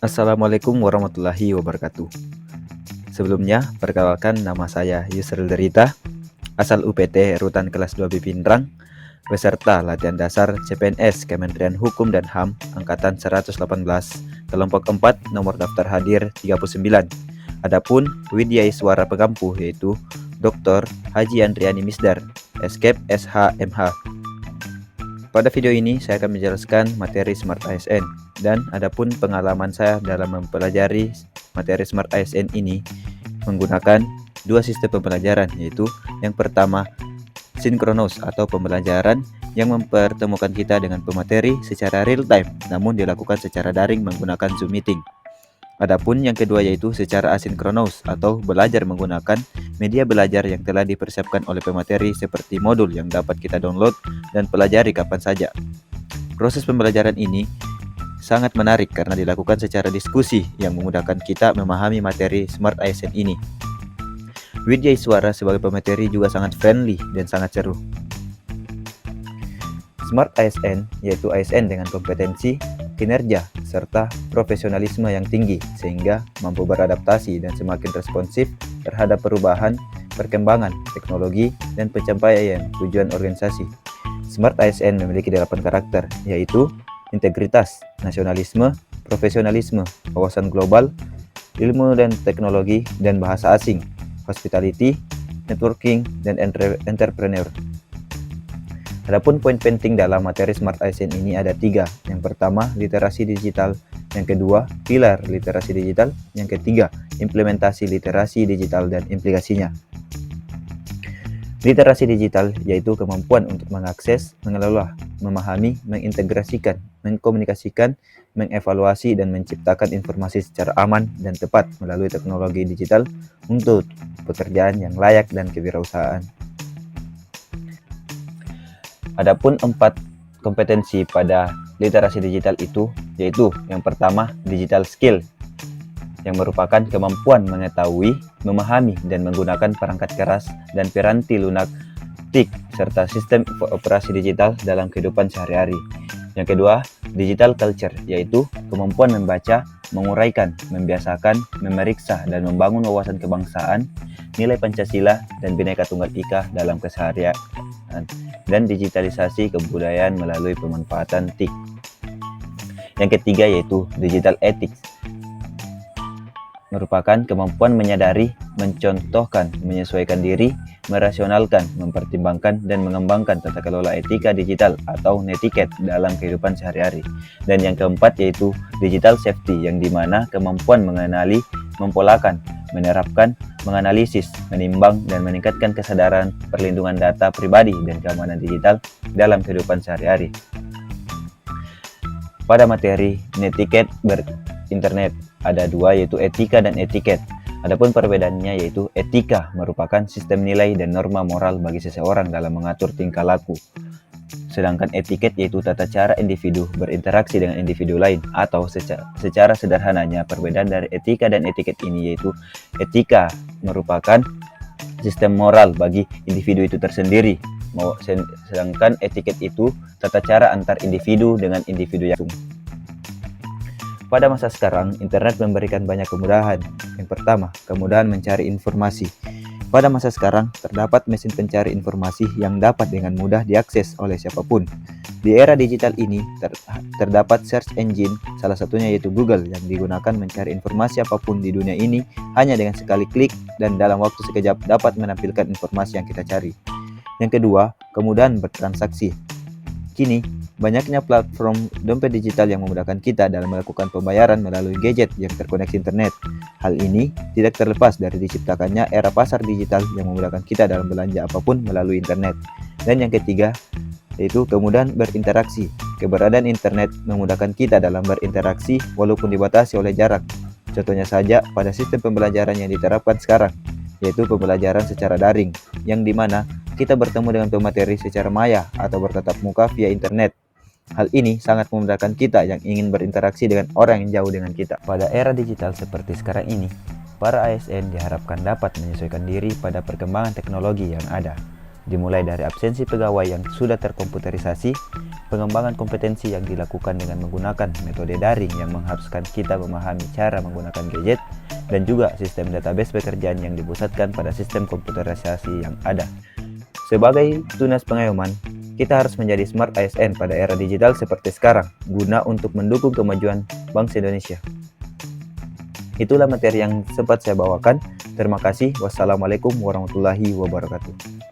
Assalamualaikum warahmatullahi wabarakatuh. Sebelumnya, perkenalkan nama saya Yusril Derita, asal UPT Rutan Kelas 2B Pindrang, beserta latihan dasar CPNS Kementerian Hukum dan HAM Angkatan 118, kelompok 4, nomor daftar hadir 39. Adapun Widya Iswara Pegampuh yaitu Dr. Haji Andriani Misdar, Eskep SHMH. Pada video ini saya akan menjelaskan materi Smart ASN dan adapun pengalaman saya dalam mempelajari materi Smart ASN ini menggunakan dua sistem pembelajaran, yaitu yang pertama sinkronus atau pembelajaran yang mempertemukan kita dengan pemateri secara real time namun dilakukan secara daring menggunakan Zoom meeting. Adapun yang kedua yaitu secara asinkronus atau belajar menggunakan media belajar yang telah dipersiapkan oleh pemateri seperti modul yang dapat kita download dan pelajari kapan saja. Proses pembelajaran ini sangat menarik karena dilakukan secara diskusi yang memudahkan kita memahami materi Smart ASN ini. Widya Iswara sebagai pemateri juga sangat friendly dan sangat seru. Smart ASN yaitu ASN dengan kompetensi, kinerja, serta profesionalisme yang tinggi sehingga mampu beradaptasi dan semakin responsif terhadap perubahan, perkembangan, teknologi, dan pencapaian tujuan organisasi. Smart ASN memiliki 8 karakter, yaitu integritas, nasionalisme, profesionalisme, wawasan global, ilmu dan teknologi, dan bahasa asing, hospitality, networking, dan entrepreneur. Adapun poin penting dalam materi Smart ASN ini ada 3. Yang pertama, literasi digital. Yang kedua, pilar literasi digital. Yang ketiga, implementasi literasi digital dan implikasinya. Literasi digital yaitu kemampuan untuk mengakses, mengelola, memahami, mengintegrasikan, mengkomunikasikan, mengevaluasi, dan menciptakan informasi secara aman dan tepat melalui teknologi digital untuk pekerjaan yang layak dan kewirausahaan. Adapun 4 kompetensi pada literasi digital itu yaitu yang pertama digital skill yang merupakan kemampuan mengetahui, memahami, dan menggunakan perangkat keras dan piranti lunak, TIC, serta sistem operasi digital dalam kehidupan sehari-hari. Yang kedua, digital culture yaitu kemampuan membaca, menguraikan, membiasakan, memeriksa, dan membangun wawasan kebangsaan, nilai Pancasila, dan Bhinneka Tunggal Ika dalam keseharian, dan digitalisasi kebudayaan melalui pemanfaatan TIC. Yang ketiga yaitu digital ethics, merupakan kemampuan menyadari, mencontohkan, menyesuaikan diri, merasionalkan, mempertimbangkan, dan mengembangkan tata kelola etika digital atau netiquette dalam kehidupan sehari-hari. Dan yang keempat yaitu digital safety, yang dimana kemampuan mengenali, mempolakan, menerapkan, menganalisis, menimbang, dan meningkatkan kesadaran perlindungan data pribadi dan keamanan digital dalam kehidupan sehari-hari. Pada materi netiquette berinternet ada 2 yaitu etika dan etiket. Adapun perbedaannya yaitu etika merupakan sistem nilai dan norma moral bagi seseorang dalam mengatur tingkah laku. Sedangkan etiket yaitu tata cara individu berinteraksi dengan individu lain, atau secara sederhananya perbedaan dari etika dan etiket ini yaitu etika merupakan sistem moral bagi individu itu tersendiri, sedangkan etiket itu tata cara antar individu dengan individu yang langsung. Pada masa sekarang, internet memberikan banyak kemudahan. Yang pertama, kemudahan mencari informasi. Pada masa sekarang, terdapat mesin pencari informasi yang dapat dengan mudah diakses oleh siapapun. Di era digital ini, terdapat search engine, salah satunya yaitu Google, yang digunakan mencari informasi apapun di dunia ini hanya dengan sekali klik dan dalam waktu sekejap dapat menampilkan informasi yang kita cari. Yang kedua, kemudahan bertransaksi. Kini, banyaknya platform dompet digital yang memudahkan kita dalam melakukan pembayaran melalui gadget yang terkoneksi internet. Hal ini tidak terlepas dari diciptakannya era pasar digital yang memudahkan kita dalam belanja apapun melalui internet. Dan yang ketiga, yaitu kemudahan berinteraksi. Keberadaan internet memudahkan kita dalam berinteraksi walaupun dibatasi oleh jarak. Contohnya saja pada sistem pembelajaran yang diterapkan sekarang, yaitu pembelajaran secara daring, yang dimana kita bertemu dengan pemateri secara maya atau bertatap muka via internet. Hal ini sangat memudahkan kita yang ingin berinteraksi dengan orang yang jauh dengan kita. Pada era digital seperti sekarang ini, para ASN diharapkan dapat menyesuaikan diri pada perkembangan teknologi yang ada. dimulai dari absensi pegawai yang sudah terkomputerisasi, pengembangan kompetensi yang dilakukan dengan menggunakan metode daring yang mengharuskan kita memahami cara menggunakan gadget, dan juga sistem database pekerjaan yang dipusatkan pada sistem komputerisasi yang ada. Sebagai tunas pengayoman, kita harus menjadi smart ASN pada era digital seperti sekarang, guna untuk mendukung kemajuan bangsa Indonesia. Itulah materi yang sempat saya bawakan. Terima kasih. Wassalamualaikum warahmatullahi wabarakatuh.